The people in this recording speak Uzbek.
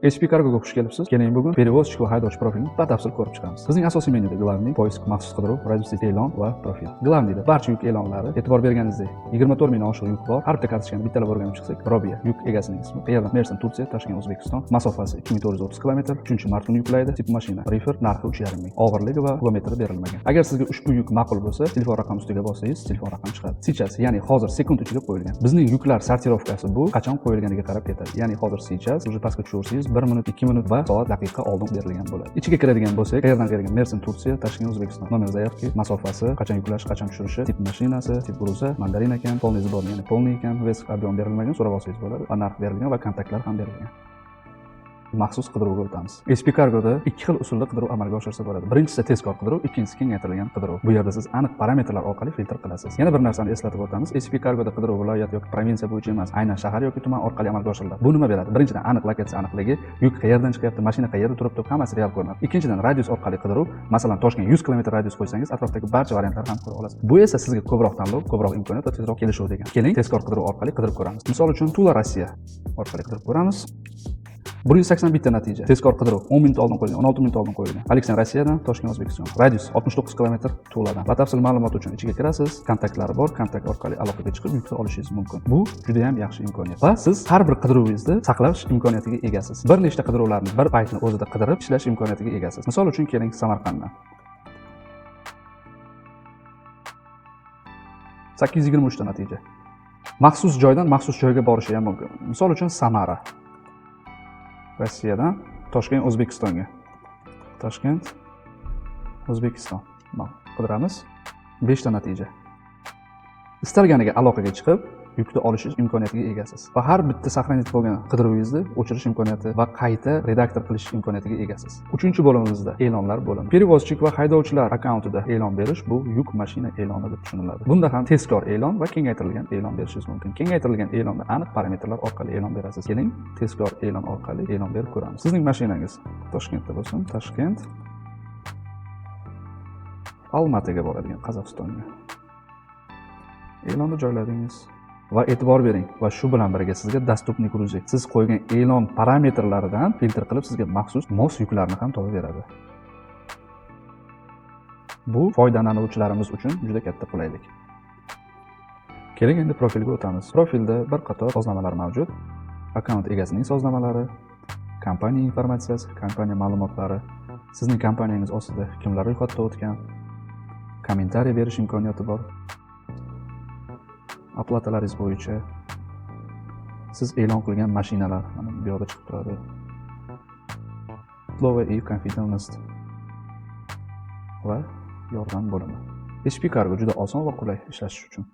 HP Cargo'ga xush kelibsiz. Keling bugun перевозчик va haydovchi profilini batafsil ko'rib chiqamiz. Bizning asosiy menyuda главный, poisk, maxsus qidiruv, radius e'lon va profil. Главныйda barcha yuk e'lonlari, e'tibor berganingizdek 24 mingdan oshiq yuk bor. Har bitta kartochkani bittalab o'rganib chiqsak, Robiya, yuk egasining ismi, qayerdan? Mersin, Turkiya, Toshkent, O'zbekiston. Masofasi 2430 km. 3-mart kuni yuklaydi. Tip mashina, reefer, narxi 3,5 ming. Og'irligi va kilometri berilmagan. Agar sizga ushbu yuk ma'qul bo'lsa, telefon raqam ustiga bossangiz, telefon raqam chiqadi. Сейчас, ya'ni hozir sekund ichida qo'yilgan. Bizning yuklar sortirovkasi bu qachon qo'yilganiga qarab ketadi. Ya'ni hozir сейчас, уже pastga tushirsangiz 1 minut, 2 minut va soat, daqiqa oldin berilgan bo'ladi. Ichiga kiradigan bo'lsak, qayerdan kelgan? Mersin, Turkiya, Toshkent, O'zbekiston. Nomer заявки, masofasi, qachon yuklash, qachon tushirishi, tip mashinasi, tip gruza, mandarin ekan, полный сбор, ya'ni полный ekan, вес объем berilmagan, so'rab olsangiz bo'ladi va narx berilgan va kontaktlar ham berilgan. Maxsus qidiruvga o'tamiz. HP Cargo'da ikki xil usulda qidiruv amalga oshirsa bo'ladi. Birinchisi tezkor qidiruv, ikkinchisi kengaytirilgan qidiruv. Bu yerda siz aniq parametrlar orqali filtr qilasiz. Yana bir narsani eslatib o'tamiz. HP Cargo'da qidiruv viloyat yoki provinsiya bo'yicha emas, aynan shahar yoki tuman orqali amalga oshiriladi. Bu nima beradi? Birinchidan, aniq lokatsiya aniqligi, yuk qayerdan chiqyapti, mashina qayerda turibdi, hammasi real ko'rinadi. Ikkinchidan, radius orqali qidiruv. Masalan, Toshkent 100 km radius qo'ysangiz, atrofdagi barcha variantlarni ham ko'ra olasiz. Bu esa sizga ko'proq tanlov, ko'proq imkoniyat va tezroq kelishuv degan. Keling, tezkor qidiruv orqali qidirib ko'ramiz. Misol uchun, Tula Rossiya orqali qidirib ko'ramiz. 181 ta natija. Tezkor qidiruv 10 minut oldin qo'yilgan, 16 minut oldin qo'yilgan. Aleksan Rossiyadan, Toshkent, O'zbekiston. Radius 69 km Tuladan. Batafsil ma'lumot uchun ichiga kirasiz, kontaktlari bor, kontakt orqali aloqaga chiqib yukni olishingiz mumkin. Bu juda ham yaxshi imkoniyat. Va siz har bir qidiruvingizni saqlash imkoniyatiga egasiz. Bir nechta qidiruvlarni bir paytni o'zida qidirib ishlash imkoniyatiga egasiz. Misol uchun keling Samarqanddan. 823 ta natija. Maxsus joydan maxsus joyga borishi ham mumkin. Misol uchun Samara. Rossiyadan Toshkent, O'zbekistonga. Toshkent, O'zbekiston. Qidiramiz. 5 ta natija. Istalganiga aloqaga chiqib, yukni olish imkoniyatiga egasiz. Va har bitta saqlanib bo'lgan qidiruvingizni o'chirish imkoniyati va qayta redaktor qilish imkoniyatiga egasiz. 3-bo'limimizda e'lonlar bo'limi. Перевозчик va haydovchilar akkauntida e'lon berish bu yuk mashina e'loni deb tushuniladi. Bunda ham tezkor e'lon va kengaytirilgan e'lon berishingiz mumkin. Kengaytirilgan e'londa aniq parametrlar orqali e'lon berasiz. Keling, tezkor e'lon orqali e'lon berib ko'ramiz. Sizning mashinangiz Toshkentda bo'lsin, Toshkent Almataga boradigan Qozog'istonga. E'lonni joyladingiz. Va e'tibor bering va shu bilan birga sizga доступный грузик. Siz qo'ygan e'lon parametrlaridan filtr qilib sizga maxsus mos yuklarni ham topib beradi. Bu foydalanuvchilarimiz uchun juda katta qulaylik. Keling endi profilga o'tamiz. Profilda bir qator sozlamalar mavjud. Akkaunt egasining sozlamalari, kompaniya informatsiyasi, kompaniya ma'lumotlari, sizning kompaniyangiz ostida kimlar ro'yxatdan o'tgan, kommentariy berish imkoniyati bor. Aplatalaringiz bo'yicha siz e'lon qilgan mashinalar mana bu yerda chiqib turadi. Слово и confidence va yordam bo'limi. HP Cargo juda oson va qulay ishlash uchun.